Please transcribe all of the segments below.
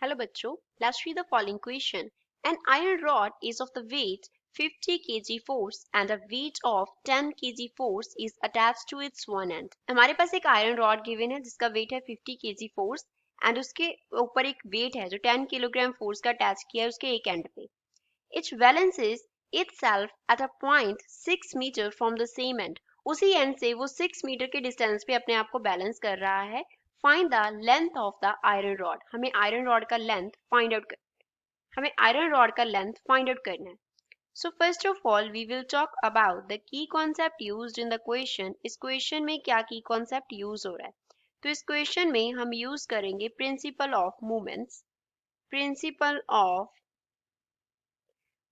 Hello बच्चों, let's read the following question. An iron rod is of the weight 50 kg force and a weight of 10 kg force is attached to its one end. हमारे पास एक iron rod given है जिसका wait है 50 kg force and उसके ऊपर एक wait है जो 10 किलोग्राम फोर्स का अटैच किया है उसके एक एंड पे. It balances itself at a point 6 metre from the same end. उसी एंड से वो 6 मीटर के डिस्टेंस पे अपने आप को बैलेंस कर रहा है. Find the length of the iron rod. हमें आयरन रॉड का लेंथ फाइंड आउट करना है. So first of all we will talk about the key concept used in the question. इस क्वेश्चन में क्या की कॉन्सेप्ट यूज हो रहा है? तो इस क्वेश्चन में हम यूज करेंगे प्रिंसिपल ऑफ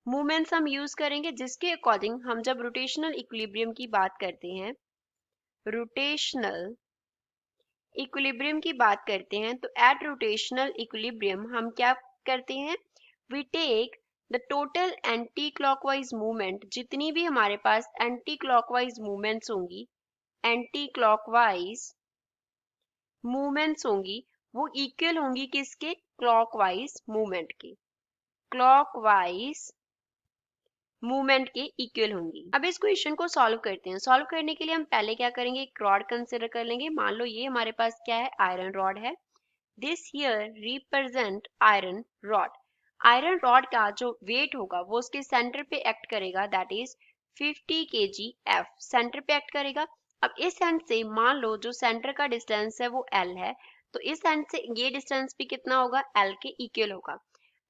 मूवमेंट्स हम यूज करेंगे जिसके अकॉर्डिंग हम जब रोटेशनल इक्विलिब्रियम की बात करते हैं तो एट रोटेशनल इक्विलिब्रियम हम क्या करते हैं? We take the total anti clockwise movement. जितनी भी हमारे पास एंटी क्लॉकवाइज मूवमेंट्स होंगी वो इक्वल होंगी किसके? क्लॉकवाइज मूवमेंट के इक्वल होंगी. अब इस क्वेश्चन को सॉल्व करते हैं. सॉल्व करने के लिए हम पहले क्या करेंगे? एक रॉड कंसिडर कर लेंगे. मान लो ये हमारे पास क्या है? आयरन रॉड है. This here represent iron rod. Iron rod का जो वेट होगा वो उसके सेंटर पे एक्ट करेगा, that is 50 kg F centre पे एक्ट करेगा. अब इस एंड से मान लो जो सेंटर का डिस्टेंस है वो L है, तो इस एंड से ये डिस्टेंस भी कितना होगा? L के इक्वल होगा.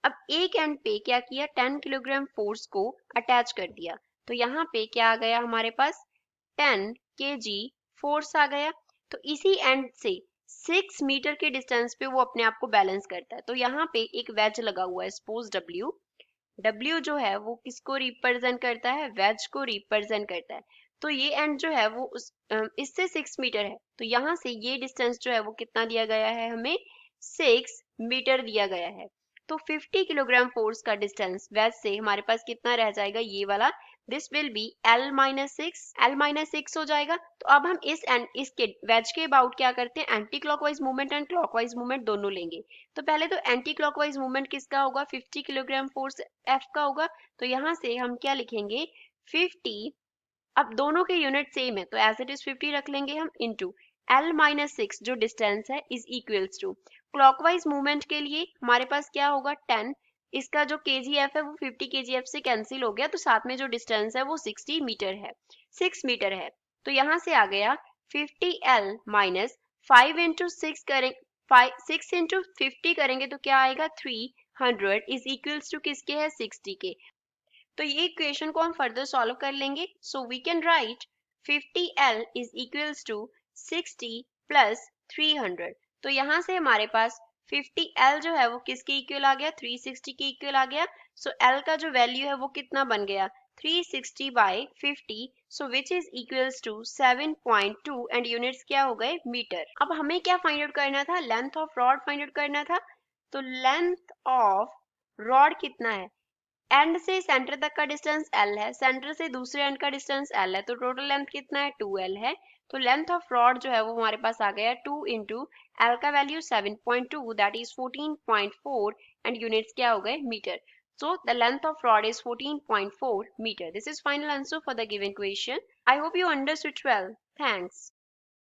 अब एक एंड पे क्या किया? 10 किलोग्राम फोर्स को अटैच कर दिया. तो यहाँ पे क्या आ गया हमारे पास? 10 kg फोर्स आ गया. तो इसी एंड से 6 मीटर के डिस्टेंस पे वो अपने आप को बैलेंस करता है. तो यहाँ पे एक वेज लगा हुआ है, सपोज W जो है वो किसको रिप्रेजेंट करता है? वेज को रिप्रेजेंट करता है. तो ये एंड जो है वो इससे 6 मीटर है. तो यहाँ से ये डिस्टेंस जो है वो कितना दिया गया है? हमें 6 मीटर दिया गया है. तो 50 किलोग्राम फोर्स का डिस्टेंस वेज से हमारे पास कितना रह जाएगा? ये वाला. This will be L minus 6 हो जाएगा. तो अब हम इसके वेज के अबाउट क्या करते हैं? Anti clockwise movement and clockwise movement दोनों लेंगे. तो पहले तो एंटी क्लॉकवाइज मूवमेंट किसका होगा? 50 किलोग्राम फोर्स F का होगा. तो यहाँ से हम क्या लिखेंगे? 50. अब दोनों के यूनिट सेम है तो एज इट इज 50 रख लेंगे हम, इनटू L माइनस 6 जो डिस्टेंस है is equals to clockwise movement के लिए हमारे पास क्या होगा? 10. इसका जो kgf है वो 50 kgf से कैंसिल हो गया, तो साथ में जो डिस्टेंस है वो 6 मीटर है. तो यहाँ से आ गया 50L माइनस 5 इंटू 6 इंटू 50 करेंगे तो क्या आएगा? 300 इज इक्वल्स टू किसके है? 60 के. तो ये इक्वेशन को हम फर्दर सॉल्व कर लेंगे. So we can write 50L is equals to 60 plus 300. तो यहाँ से हमारे पास 50L जो है वो किसके इक्वल आ गया? 360 के इक्वल आ गया. सो L का जो वैल्यू है वो कितना बन गया? 360 by 50. So which is equals to 7.2 and units क्या हो गए? मीटर. अब हमें क्या फाइंड आउट करना था? Length of rod find out करना था. तो लेंथ ऑफ रॉड कितना है? एंड से सेंटर तक का डिस्टेंस L है, सेंटर से दूसरे एंड का डिस्टेंस L है, तो टोटल लेंथ कितना है? 2L है. तो लेंथ ऑफ रॉड जो है वो हमारे पास आ गया 2 इंटू L का value 7.2 that is 14.4 and units क्या हो गए? Metre. So the length of rod is 14.4 meter. This is final answer for the given question. I hope you understood well. Thanks.